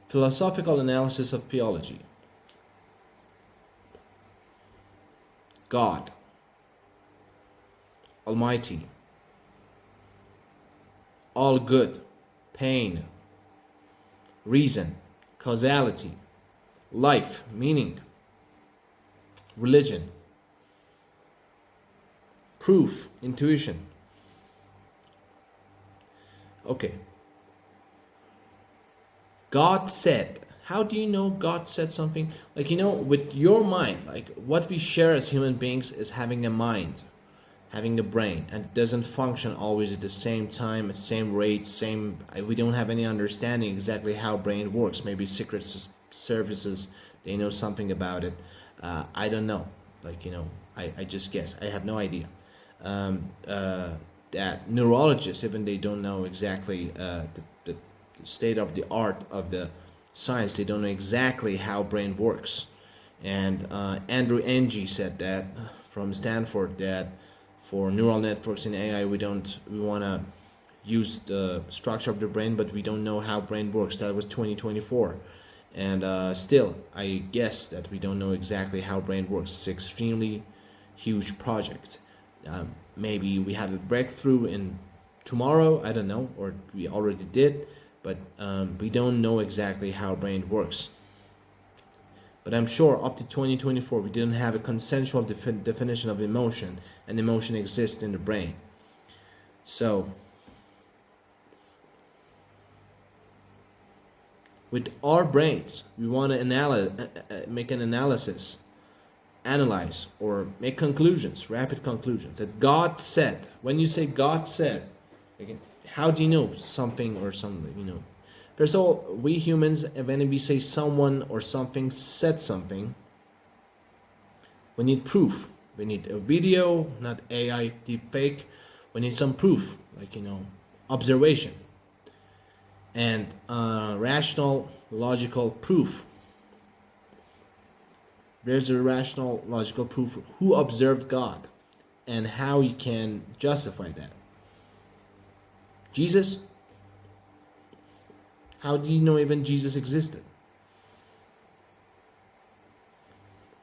Philosophical analysis of theology. God, Almighty, all good, pain, reason, causality, life, meaning, religion, proof, intuition. Okay. God said. How do you know God said something? Like, with your mind, like what we share as human beings is having a mind, having a brain, and it doesn't function always at the same time, at the same rate, we don't have any understanding exactly how brain works. Maybe secret services, they know something about it. I don't know. I just guess. I have no idea. That neurologists, even they don't know exactly the state of the art of the science, they don't know exactly how brain works. And Andrew Ng said that from Stanford, that for neural networks in AI, we want to use the structure of the brain, but we don't know how brain works. That was 2024. And still, I guess that we don't know exactly how brain works. It's an extremely huge project. Maybe we have a breakthrough in tomorrow, I don't know, or we already did, but we don't know exactly how brain works. But I'm sure up to 2024 we didn't have a consensual definition of emotion, and emotion exists in the brain. So with our brains, we want to make an analysis, analyze, or make conclusions, rapid conclusions that God said. When you say God said, again, how do you know something or something? First of all, we humans, when we say someone or something said something, we need proof. We need a video, not AI deepfake. We need some proof, observation and rational, logical proof. There's a rational, logical proof who observed God and how you can justify that. Jesus? How do you know even Jesus existed?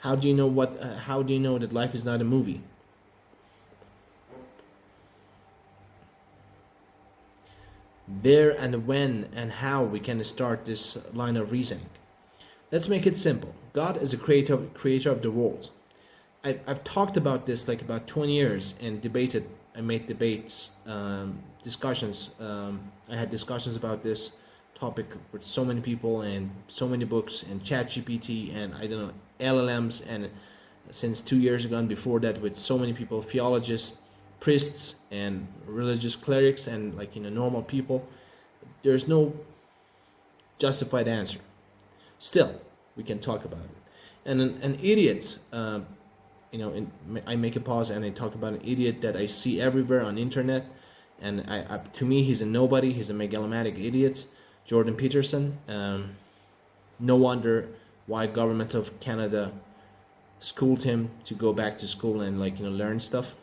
How do you know how do you know that life is not a movie? Where and when and how we can start this line of reasoning. Let's make it simple. God is a creator of the world. I've talked about this like about 20 years and debated. I made debates, discussions. I had discussions about this topic with so many people and so many books and ChatGPT and LLMs, and since 2 years ago and before that with so many people, theologists, priests, and religious clerics, and normal people. There's no justified answer. Still, we can talk about it. And an idiot, I make a pause and I talk about an idiot that I see everywhere on internet, and to me he's a nobody. He's a megalomatic idiot. Jordan Peterson. No wonder why government of Canada schooled him to go back to school and learn stuff.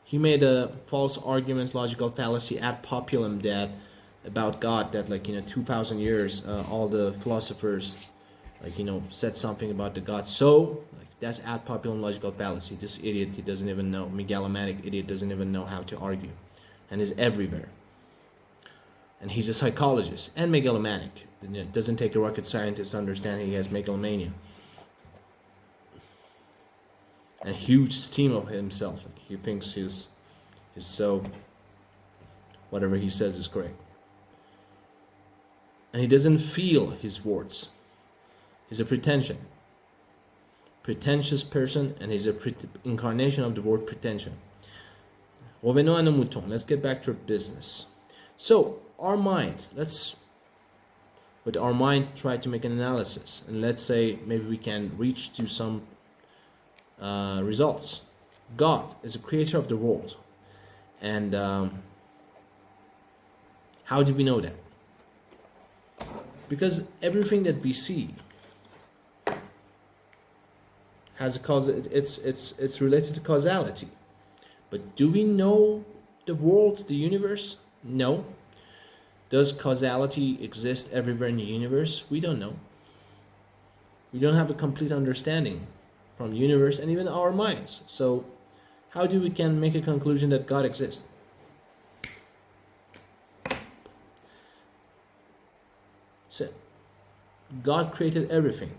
He made a false arguments, logical fallacy ad populum that about God, that 2,000 years all the philosophers said something about the God. So that's ad populum, logical fallacy. This idiot, he doesn't even know, megalomatic idiot, doesn't even know how to argue, and is everywhere. And he's a psychologist and megalomaniac. It doesn't take a rocket scientist to understand he has megalomania. And huge esteem of himself. He thinks he's so, whatever he says is correct. And he doesn't feel his words. He's a pretentious person, and he's a incarnation of the word pretension. Revenons à nos moutons. Let's get back to business. So, our minds, with our mind, try to make an analysis. And let's say maybe we can reach to some results. God is a creator of the world. And how do we know that? Because everything that we see has a cause. It's related to causality. But do we know the world, the universe? No. Does causality exist everywhere in the universe? We don't know. We don't have a complete understanding from the universe and even our minds. So how do we can make a conclusion that God exists? So God created everything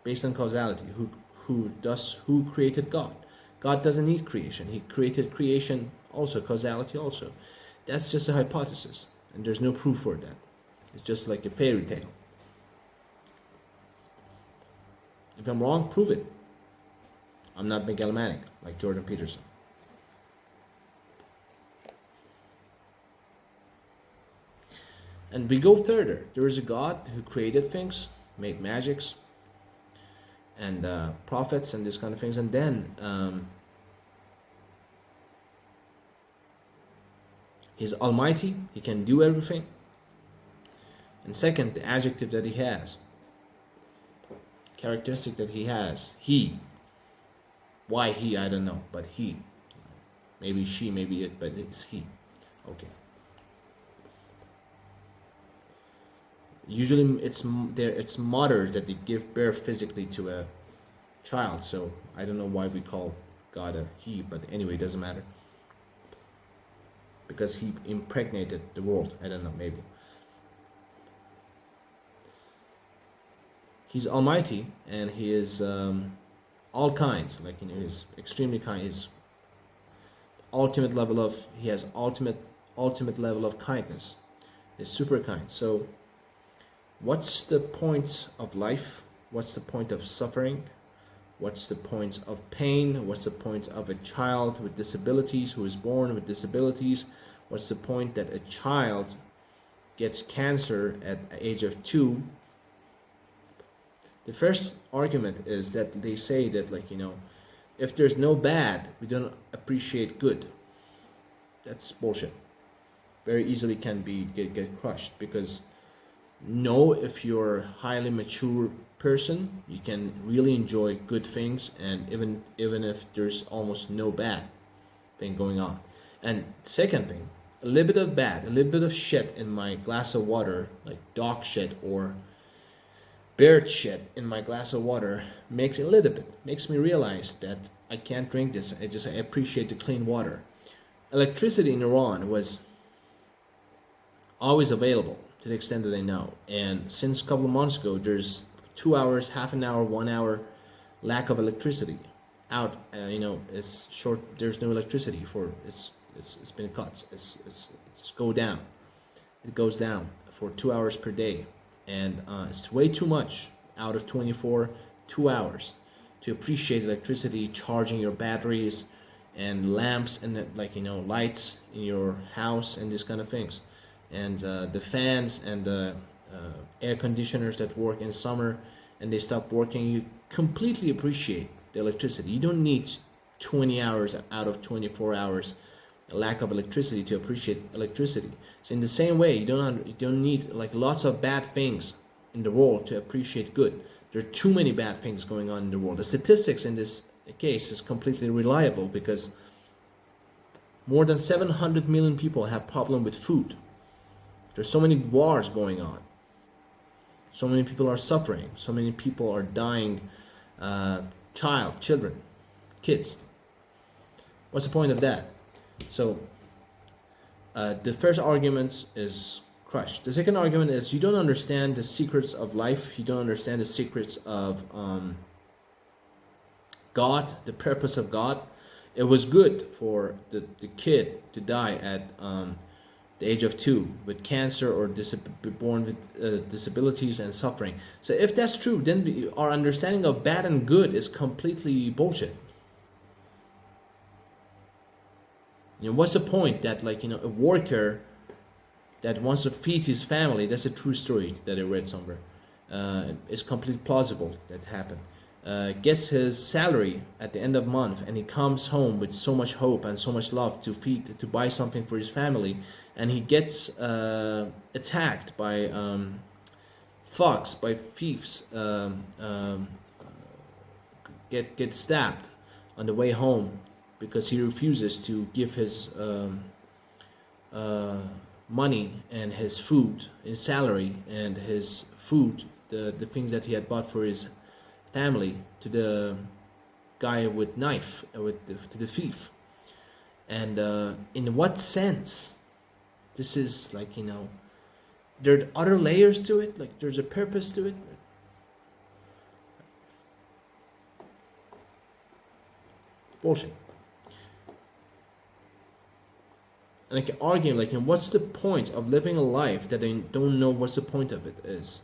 based on causality. Who created God? God doesn't need creation. He created creation also, causality also. That's just a hypothesis, and there's no proof for that. It's just like a fairy tale. If I'm wrong, prove it. I'm not megalomaniac like Jordan Peterson. And we go further. There is a God who created things, made magics, and prophets and this kind of things. And then He's almighty. He can do everything. And second, the adjective that He has, characteristic that He has, He. Why He, I don't know, but He. Maybe she, maybe it, but it's He. Okay. Usually it's mothers that they give birth physically to a child, so I don't know why we call God a He, but anyway, it doesn't matter. Because He impregnated the world, I don't know, maybe. He's almighty, and He is all kinds, like, you know, He's extremely kind. He's ultimate level of, He has ultimate level of kindness. He's super kind. So what's the point of life? What's the point of suffering? What's the point of pain? What's the point of a child with disabilities who is born with disabilities? What's the point that a child gets cancer at the age of 2? The first argument is that they say that, like, you know, if there's no bad, we don't appreciate good. That's bullshit. Very easily can be get crushed, because no, if you're a highly mature person, you can really enjoy good things, and even if there's almost no bad thing going on. And second thing, a little bit of bad, a little bit of shit in my glass of water, like dog shit or bird shit in my glass of water, makes me realize that I can't drink this. I appreciate the clean water. Electricity in Iran was always available to the extent that I know, and since a couple of months ago, there's 2 hours, half an hour, 1 hour lack of electricity out. You know, it's short. There's no electricity for it's been cut. It's go down. It goes down for 2 hours per day, and it's way too much out of 24, 2 hours to appreciate electricity, charging your batteries and lamps and, like, you know, lights in your house and these kind of things, and the fans and the air conditioners that work in summer and they stop working. You completely appreciate the electricity. You don't need 20 hours out of 24 hours a lack of electricity to appreciate electricity. So in the same way, you don't need, like, lots of bad things in the world to appreciate good. There are too many bad things going on in the world. The statistics in this case is completely reliable, because more than 700 million people have problem with food. There's so many wars going on. So many people are suffering. So many people are dying. Children, kids. What's the point of that? So the first argument is crushed. The second argument is you don't understand the secrets of life. You don't understand the secrets of God, the purpose of God. It was good for the kid to die at the age of 2 with cancer or born with disabilities and suffering. So if that's true, then our understanding of bad and good is completely bullshit. You know, what's the point that, like, you know, a worker that wants to feed his family, that's a true story that I read somewhere, it's completely plausible that happened, gets his salary at the end of month, and he comes home with so much hope and so much love to feed, to buy something for his family, and he gets attacked by thugs, by thieves, get stabbed on the way home because he refuses to give his money and his food, his salary and his food, the things that he had bought for his family, to the guy with knife, to the thief. And in what sense? This is like, there are other layers to it. Like there's a purpose to it. Bullshit. And I can argue, like, what's the point of living a life that they don't know what's the point of it is?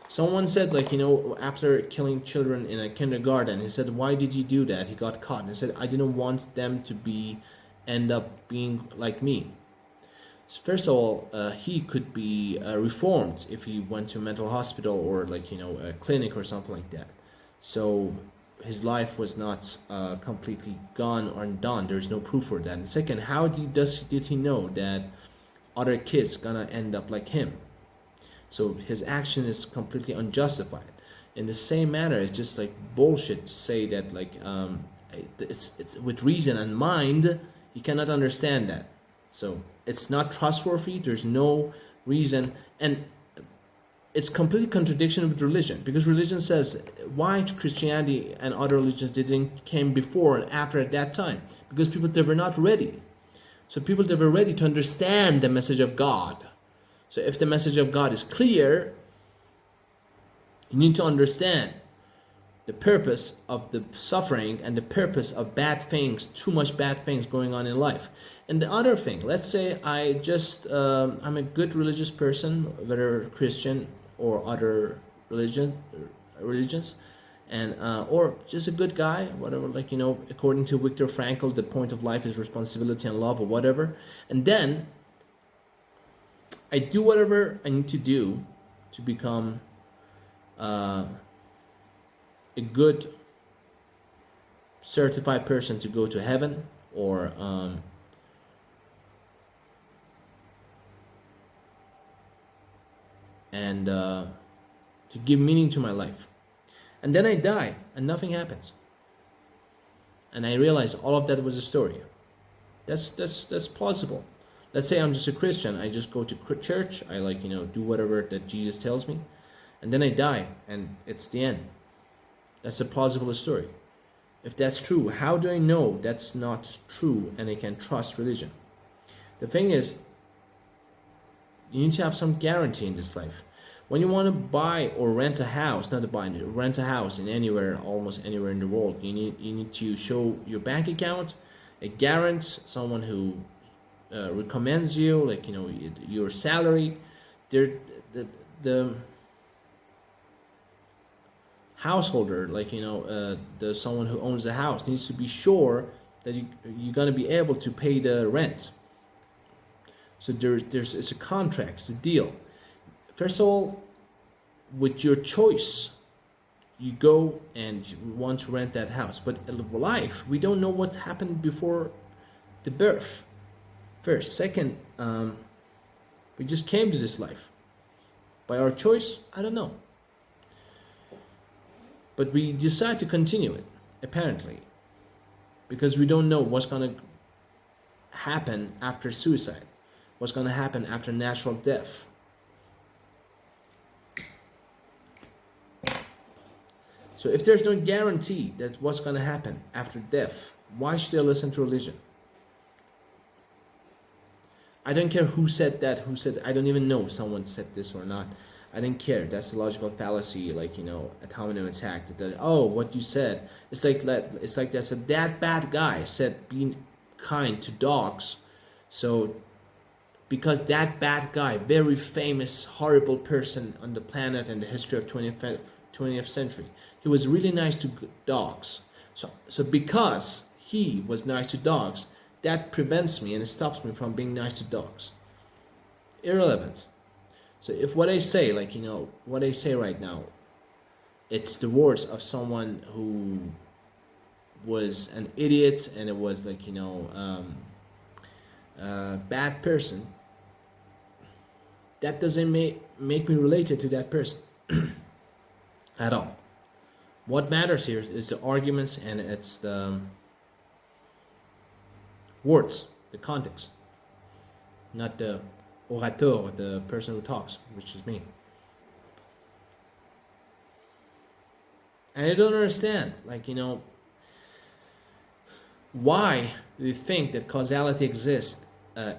Someone said, like, after killing children in a kindergarten, he said, why did you do that? He got caught. And he said, I didn't want them to end up being like me. First of all, he could be reformed if he went to a mental hospital or, like, a clinic or something like that. So his life was not completely gone or done. There's no proof for that. And second, how did he know that other kids gonna end up like him? So his action is completely unjustified. In the same manner, it's just like bullshit to say that, like, it's with reason and mind, you cannot understand that. So it's not trustworthy. There's no reason, and it's completely contradiction with religion, because religion says why Christianity and other religions didn't came before and after at that time, because people, they were not ready. So people, they were ready to understand the message of God. So if the message of God is clear, you need to understand the purpose of the suffering and the purpose of bad things, too much bad things going on in life. And the other thing, let's say I'm a good religious person, whether Christian or other religions, and or just a good guy, whatever, like, according to Viktor Frankl, the point of life is responsibility and love or whatever. And then I do whatever I need to do to become a good certified person to go to heaven, or to give meaning to my life. And then I die and nothing happens. And I realize all of that was a story. That's plausible. Let's say I'm just a Christian. I just go to church. I do whatever that Jesus tells me. And then I die and it's the end. That's a plausible story. If that's true, how do I know that's not true and I can trust religion? The thing is, you need to have some guarantee in this life. When you want to buy or rent a house, rent a house in almost anywhere in the world, you need to show your bank account, a guarant, someone who recommends you, like, your salary. The householder, like, the someone who owns the house needs to be sure that you're gonna be able to pay the rent. So it's a contract, it's a deal. First of all, with your choice, you go and you want to rent that house. But in life, we don't know what happened before the birth. First. Second, we just came to this life. By our choice, I don't know. But we decide to continue it, apparently. Because we don't know what's going to happen after suicide. What's going to happen after natural death. So if there's no guarantee that what's going to happen after death, why should I listen to religion? I don't care who said that, I don't even know if someone said this or not. I don't care. That's a logical fallacy, like, at hominem attack. What you said. It's like that bad guy said being kind to dogs. So because that bad guy, very famous, horrible person on the planet in the history of 20th century, he was really nice to dogs. So because he was nice to dogs, that prevents me and it stops me from being nice to dogs. Irrelevant. So if what I say, like, what I say right now, it's the words of someone who was an idiot and it was like, bad person, that doesn't make me related to that person at all. What matters here is the arguments, and it's the words, the context, not the orateur, the person who talks, which is me. And I don't understand, why do you think that causality exists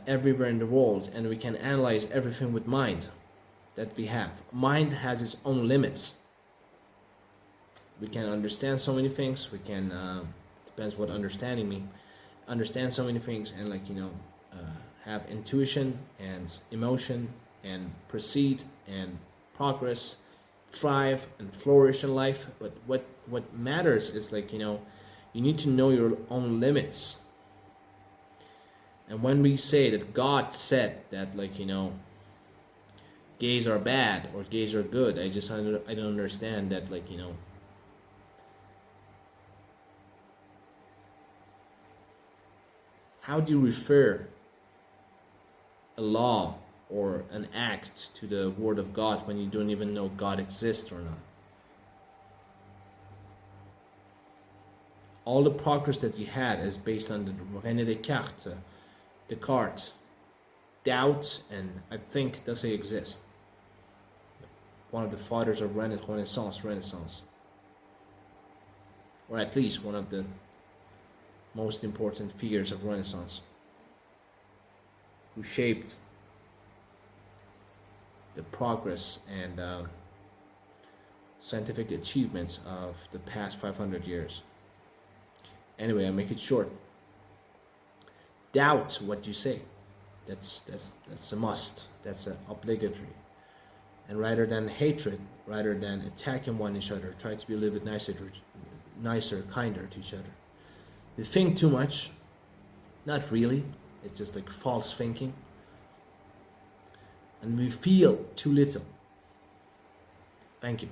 everywhere in the world and we can analyze everything with mind that we have? Mind has its own limits. We can understand so many things. We can, depends what understanding means, understand so many things and have intuition and emotion and proceed and progress, thrive and flourish in life. But what matters is you need to know your own limits. And when we say that God said that gays are bad or gays are good, I don't understand that how do you refer a law or an act to the word of God when you don't even know God exists or not? All the progress that you had is based on the René Descartes, doubt, and I think does he exist? One of the fathers of Renaissance, or at least one of the most important figures of Renaissance, who shaped the progress and scientific achievements of the past 500 years. Anyway, I make it short. Doubt what you say. That's a must. That's an obligatory. And rather than hatred, rather than attacking one each other, try to be a little bit nicer, kinder to each other. We think too much. Not really. It's just false thinking. And we feel too little. Thank you.